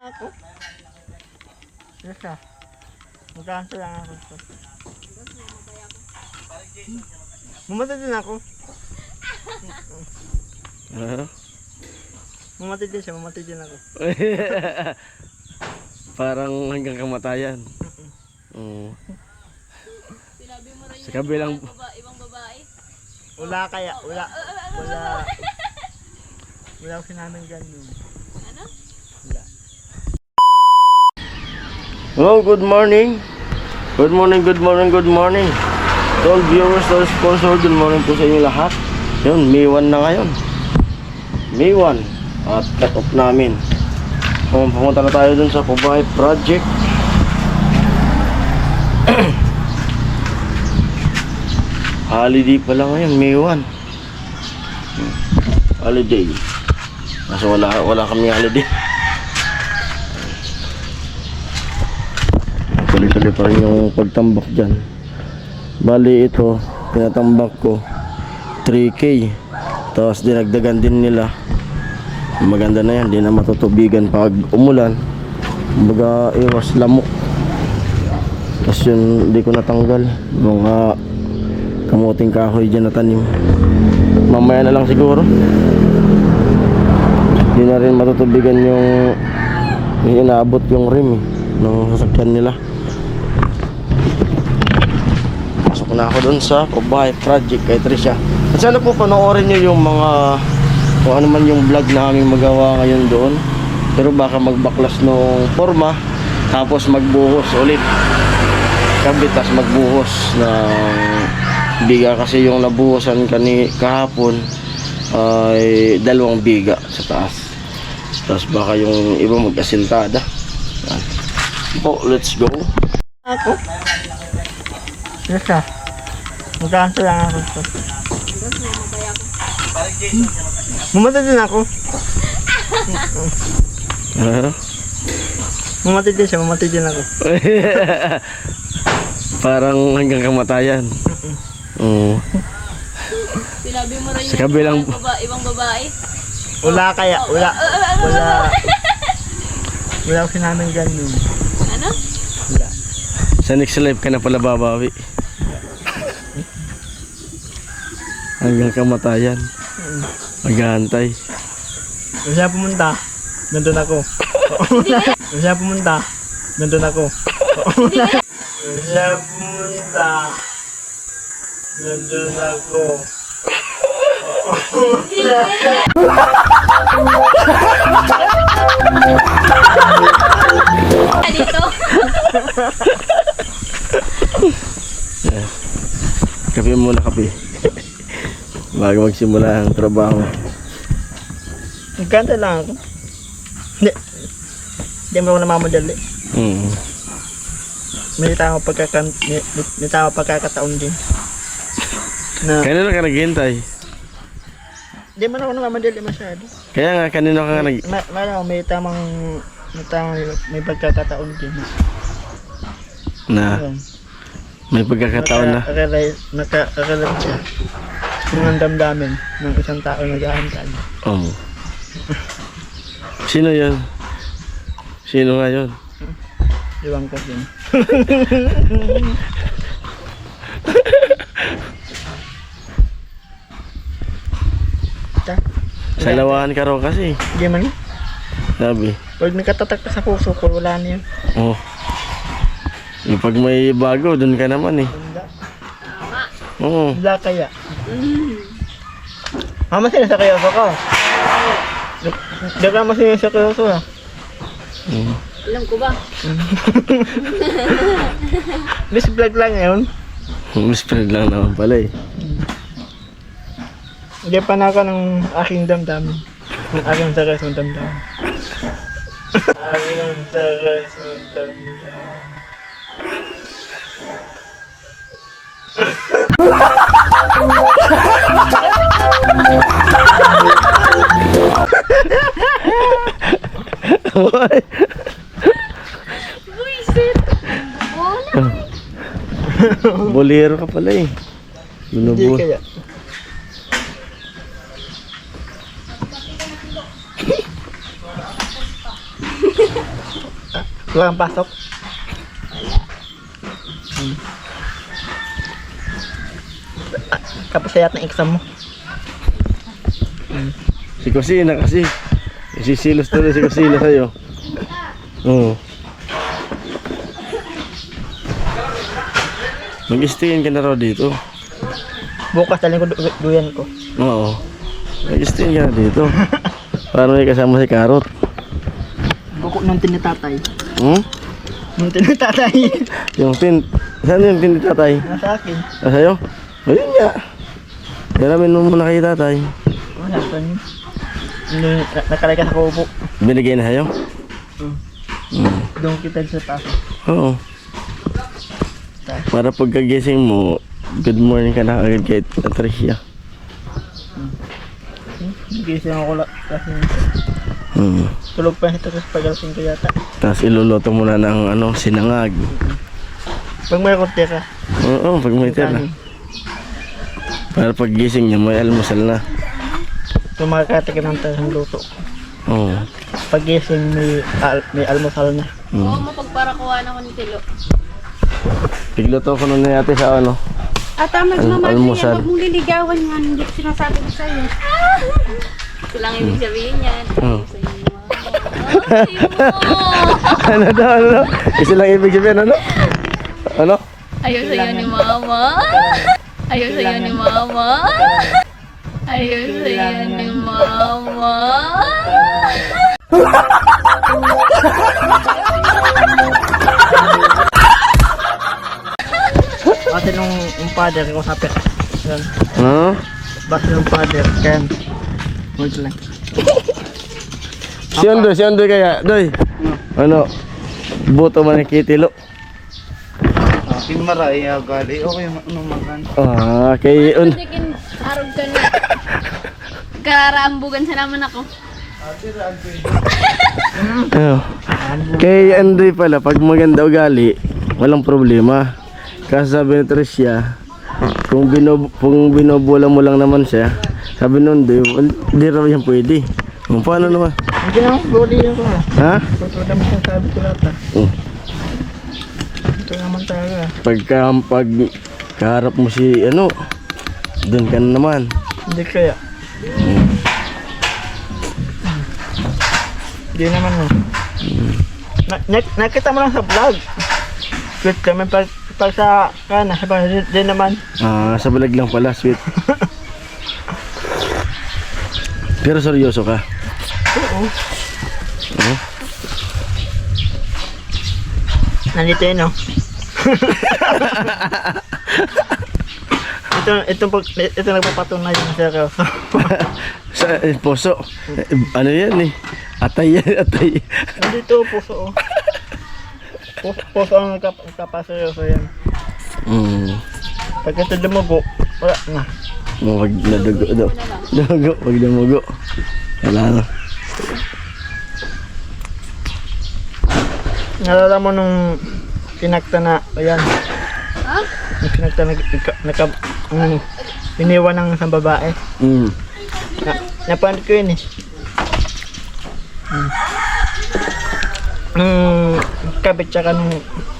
Ako? Yes ah. Magkakanto lang ako. Mamatay din ako. Mamatay din siya, mamatay din ako. Parang hanggang kamatayan. Oo. Sinabi mo rin Sa kabilang ibang babae. Wala kaya, wala. Wala ko sinaming ganun. Ano? Wala. Hello, good morning. Good morning, good morning, good morning. To all viewers, to all sponsors, good morning po sa inyo lahat. Yun, May 1 na ngayon. May 1. At cut off namin. Pumunta na tayo dun sa Pubahay Project. Holiday pala ngayon, May 1. Holiday. Kaso wala kami holiday. Tuloy-tuloy pa rin yung pagtambak dyan. Bali ito, tinatambak ko 3K. Tapos dinagdagan din nila. Maganda na yan, di na matutubigan pag umulan. Kumbaga iwas lamok. Tapos yun, hindi ko natanggal mga kamuting kahoy dyan na tanim. Mamaya na lang siguro. Di na rin matutubigan yung inaabot yung rim ng sasakyan nila. Pasok na ako dun sa Pubahay Project kay Trisha. At sana po panoorin nyo yung mga kung ano man yung vlog na aming magawa ngayon doon. Pero baka magbaklas nung forma tapos magbuhos ulit kabit, tapos magbuhos ng biga kasi yung nabuhosan kahapon ay 2 biga sa taas. Tapos baka yung iba mag-asintada. Po, let's go. Ako? Yes ah. Magkakanto lang ako. Mamatay din ako. Mamatay din siya, mamatay din ako. Parang hanggang kamatayan. Oo. Sinabi mo rin Sa kabilang ibang babae. Wala kaya, wala. Wala ko sinaming ganun. Ano? Wala. sa next life ka na pala babawi. Hanggang kamatayan. Maghahantay. Kung siya pumunta, nandun ako. Kung siya pumunta, nandun ako. Kung siya pumunta, nandun ako. Dito. Kape muna, kape. Bago magsimula ang trabaho. Nagkanta lang ako. Hindi mo ako namamadali. May tama pagkakataon din. Na, Kanino ka naghihintay? hindi man ako namamadali masyado. Kaya nga, kanino ka nag... May pagkakataon din. Na, Ayun. may pagkakataon na. Nakakalam siya. Yung ang damdamin ng isang tao na nag-aantay. Oo. Sino yun? Sino nga yun? Iwan ko din. Sa lawahan ka raw kasi. Hindi man. Sabi. Pag nakatatak ka sa puso ko, wala na yun. Oo. Yung pag may bago, dun ka naman eh. Oo. Wala kaya. Mama, sinasakyoso ko. Hindi ka naman sinasakyoso ha. Alam ko ba? Miss vlog lang yun. Spread lang naman pala eh. Hindi pa na ako ng aking damdamin. Ng aking sakas ng damdamin. Aking sakas ng damdamin. Buisit! Wala. Bolero ka pala eh. Hindi Lunubo. kaya. Wala kang pasok? Tapos sayat ng exam mo. Si Kusina kasi. Isisilos tuloy si Kusina sa'yo. Oo. Mag-stayin ka na raw dito. Bukas dalhin ko duyan ko. Oo. Mag-stayin ka na dito. Para may kasama si Karot. Buko nung tinitatay. Hmm? Nung tinitatay. Yung tin... Saan yung tin ni tatay? Nasa akin. Ah, sa'yo? Ayun nga. Dalamin mo muna kay tatay. Wala pa yun. Nakalay ka sa kubo. Binigay na sa'yo? Doon kita sa taas. Oo. Para pagkagising mo, good morning ka na agad kay Patricia. Gising ako kasi tulog pa ito kasi pag-alasing ko yata. Tapos iluluto mo na ng sinangag. Pag may konti ka. Oo, pag may tira. Para paggising niya, may almusal na. Tumakati ka ng tasang luto. Oo. Pag gising may almusal na. Oo, mapagparakuha na ko ni Tilo. Pigluto ko nun na yate sa Tama naman almusal. yan. Huwag mong liligawan yan. Hindi ko sinasabi ko sa'yo. Ito lang ibig sabihin yan. Oo. Ayaw sa'yo ni Mama. Ano? Isa lang ibig sabihin, ano? Ano? Ayaw sa'yo ni Mama. Ayaw sa'yo ni Mama. Ayaw sa'yo ni Mama. Kasi nung father ko sabi. Yan. Ano? Basta nung father. Kaya. Wait lang. Si Ondoy kaya, Doy. Ano? Buto man ni Kitilo. Akin maray gali. Okay ano magan. Kay Pagdikin, arog ka na. Kararambugan sa naman ako. Kay Andoy pala, pag maganda ugali, walang problema. Kasi sabi ni Tricia, kung binobula mo lang naman siya, sabi nun, hindi raw yan pwede. Paano naman? Hindi naman body ako. Ha? Ito naman sabi ko lahat. Ito naman talaga. Pag kaharap mo si doon ka na naman. Hindi kaya. Hindi naman mo. Nakita mo lang sa vlog. Sweet kami pag sa kana sa din naman. Sa balag lang pala, sweet. Pero seryoso ka? Oo. Nandito yun, no? ito nagpapatunay yung seryoso. Sa puso. Ano yan eh? Atay yan, atay. Nandito, puso, oh. Puso ang nagkapaseryoso yan. Pag ito dumugo, wala na. Wag na dugo daw. Dugo, wag na mugo. Wala na. Nalala mo nung pinakta na, ayan. Ha? Nung pinakta na, iniwan ng isang babae. Napanood ko yun eh. Nung kabit tsaka nung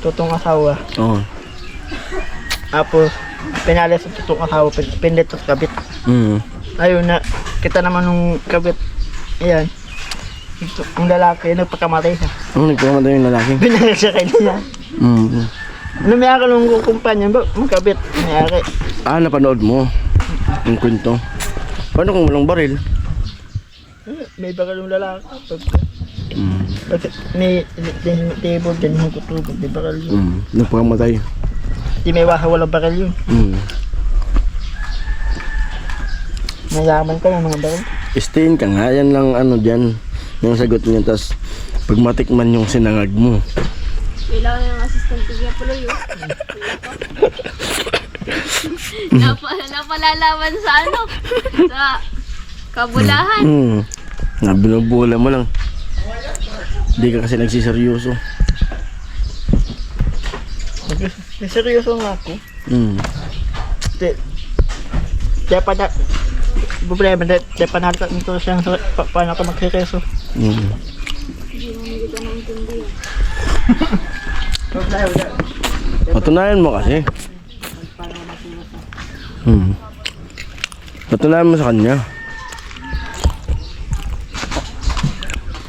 tutong asawa. Oo. Tapos, pinalis ang tutong asawa, pinlit sa kabit. Ayun na, kita naman nung kabit. Ayan. Ang lalaki, nagpakamatay siya. Nagpakamatay yung lalaki. Pinalis siya kay niya. Ano may akal nung kumpanya ba? Magkabit. May akal. Napanood mo yung kwento. Paano kung walang baril? May bakal yung lalaki. Pag may table dyan, yung kutubog, may bakal yun. Nagpakamatay. Di may wasa, walang bakal yun. Mayaman ka ng mga bakal. Stayin ka nga, yan lang dyan. Yung sagot niya, tas pag matikman yung sinangag mo. Kailangan ng assistant ko kaya pala yun. Napalalaman sa sa kabulahan. Binubula mo lang. Hindi ka kasi nagsiseryoso. Seryoso nga ako. Kaya pa na, problema, kaya pa natin ito siyang paano ka magsireso. Hindi mo kita naintindihan. Patunayan mo kasi. Patunayan mo sa kanya.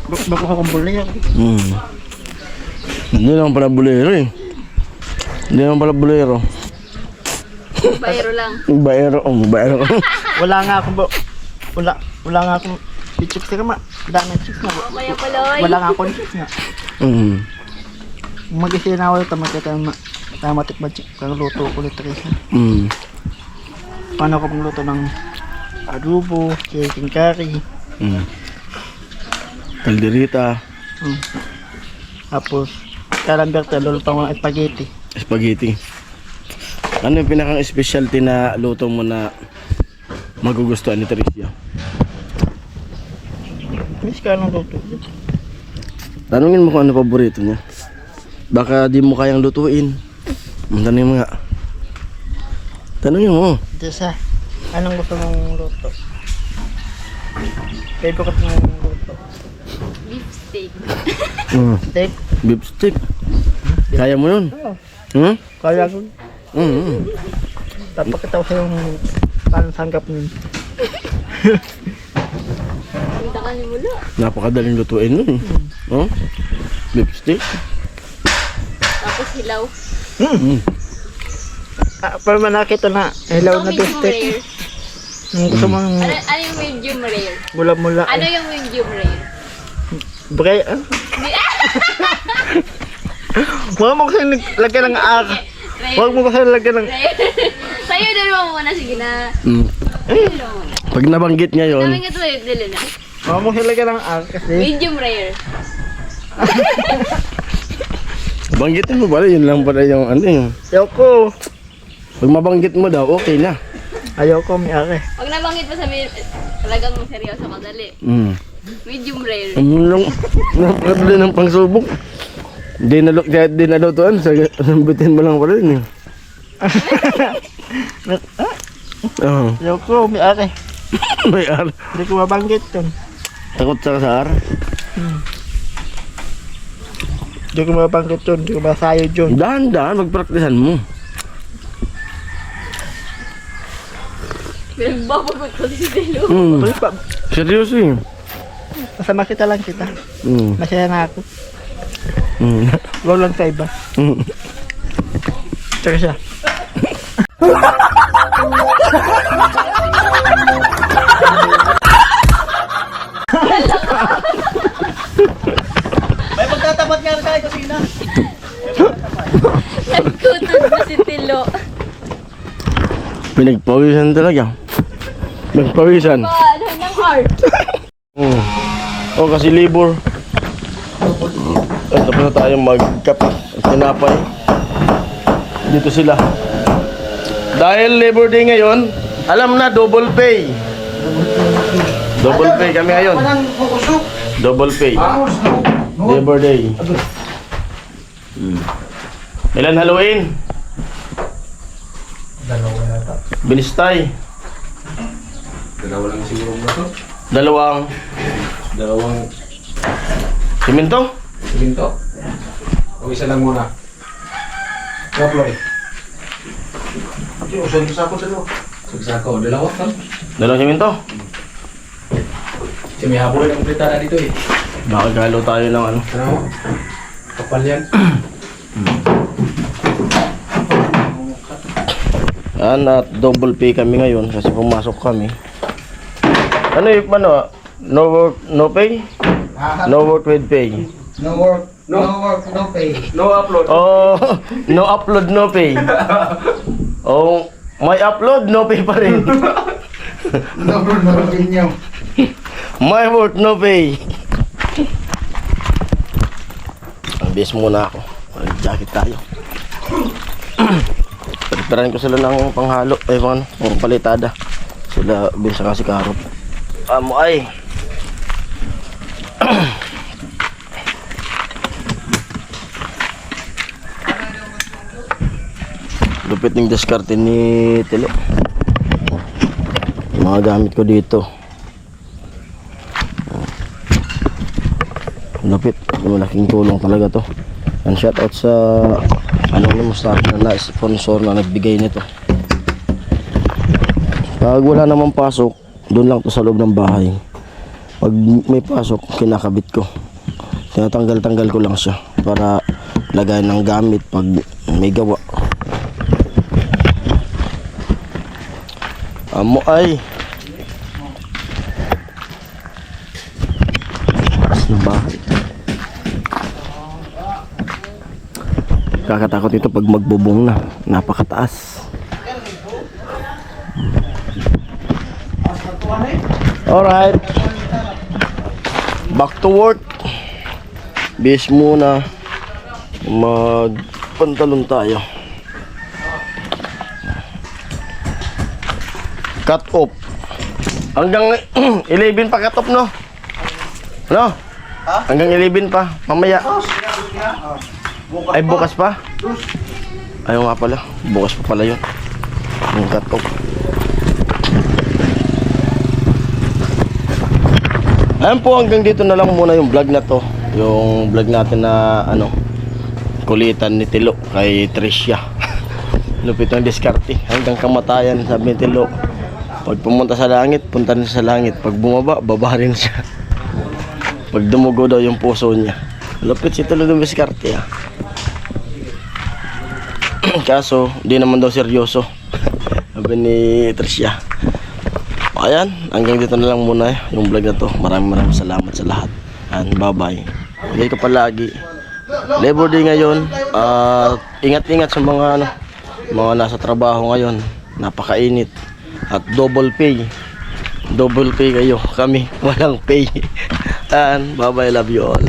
Bako akong bulay yan. Hindi naman pala bulero eh. Hindi naman pala bulero. Bayro lang. Baero. Wala nga akong wala nga akong chicks na kama. Dami chicks na. Maya pala. Wala nga akong chicks na. Mag-isip na ako tamatik ba chicks. Kang luto ko ulit rin. Paano ko pang luto ng adobo, chicken curry. Kalderita. Tapos, karamberte, luluto ko ng spaghetti. Spaghetti. Ano yung pinakang specialty na luto mo na magugustuhan ni Tricia? Miss ka ng luto. Tanungin mo kung ano paborito niya. Baka di mo kayang lutuin. Tanungin mo nga. Tanungin mo. Diyos anong gusto mong luto? Favorite mong luto? Beef steak. Steak? Beef steak. Kaya mo yun? Oo. Kaya ko. Tapos sa yung parang sanggap nun. Punta ka ni Mulo. Napakadaling lutuin nun. Beef steak. Tapos hilaw. Pero manakita na hello na Ito beef medium steak. rare. Gusto mong Ano yung medium rare? mula-mula. Ano yung medium rare? Bray, Huwag mo kasi lagyan ng Rare. Huwag mo kasi lagyan ng Rare. Sa'yo dalawa muna. Sige na. Sa'yo dalawa muna. Pag nabanggit niya yun, Sabi nga ito dili na. Huwag mo kasi lagyan ng kasi Medium rare. banggitin mo pala, yun lang pala yung ano yun. ayoko. Pag mabanggit mo daw, okay na. Ayoko, may are. Pag nabanggit mo sabihin, talagang seryoso ka dali. Medium rare. Napakadali ng pangsubok. Di nalutuan, sambutin mo lang pala yun. Ayoko, may are. May ar. Hindi ko mabanggit yun. Takot sa kasar. Hindi ko mabanggit yun. Hindi ko masayod yun. Dahan-dahan, magpraktisan mo. Pinagbabagot ko si Delo. Seryoso eh. Masama kita lang kita. Masaya na ako. Huwag lang sa iba. Tsaka siya. May magtatapat nga rin tayo kusina. Nagtutod mo si Tilo. Pinagpawisan talaga. Nagpawisan. Ano ng art? O kasi libur. Tapos na tayo magkape at tinapay. Dito sila. Dahil Labor Day ngayon, alam na double pay. Double pay kami ngayon. Double pay. Labor Day. Ilan Halloween? Dalawa yata. Binistay. Dalawa lang siguro ba to? Dalawang simento? Siminto? O isa lang muna? Kaploy. Usan ko sa ako sa loob. Sagsako, dalawa ka? Dalawang simento? Kasi may hapon ang kumplita na dito eh. Baka galo tayo ng ano. Ano? Kapal yan. At double pay kami ngayon kasi pumasok kami. Ano yung ano? No work, no pay? No work with pay. No work, no pay. No upload. Oh, no upload, no pay. Oh, may upload, no pay pa rin. No pay niyo. My work, no pay. Ang bis muna ako. Mag-jacket tayo. Preparahan ko sila ng panghalo. Pang palitada. Sila Binsa kasi Karop. Amo ay. Lupit ng diskarte ni Tilo. Yung mga gamit ko dito. Lupit. Malaking tulong talaga to. And shout out sa Anonymous na sponsor na nagbigay nito. Pag wala namang pasok, doon lang to sa loob ng bahay. Pag may pasok, kinakabit ko. Tinatanggal-tanggal ko lang siya para lagay ng gamit pag may gawa. Amo ay taas ng bahay. Kakatakot ito pag magbubong na. Napakataas. Alright, back to work. Bis muna, magpantalon tayo. Cut off hanggang 11 pa cut off, no? No? Hanggang 11 pa, mamaya. Ay, bukas pa? Ayaw nga pala, bukas pa pala yun. Yung cut off. Ayan po, hanggang dito na lang muna yung vlog na to. Yung vlog natin na kulitan ni Tilo kay Tricia. Lupit ang diskarte. Hanggang kamatayan, sabi ni Tilo. Pag pumunta sa langit, punta rin sa langit. Pag bumaba, baba rin siya. Pag dumugo daw yung puso niya. Lupit si Tilo ng diskarte, ah. Kaso, di naman daw seryoso. Sabi ni Tricia. Ayan, hanggang dito na lang muna yung vlog na to. Maraming salamat sa lahat. And bye-bye. Bigay ko palagi. Labor Day ngayon. Ingat-ingat sa mga nasa trabaho ngayon. Napakainit. At double pay. Double pay kayo. Kami, walang pay. And bye-bye, love you all.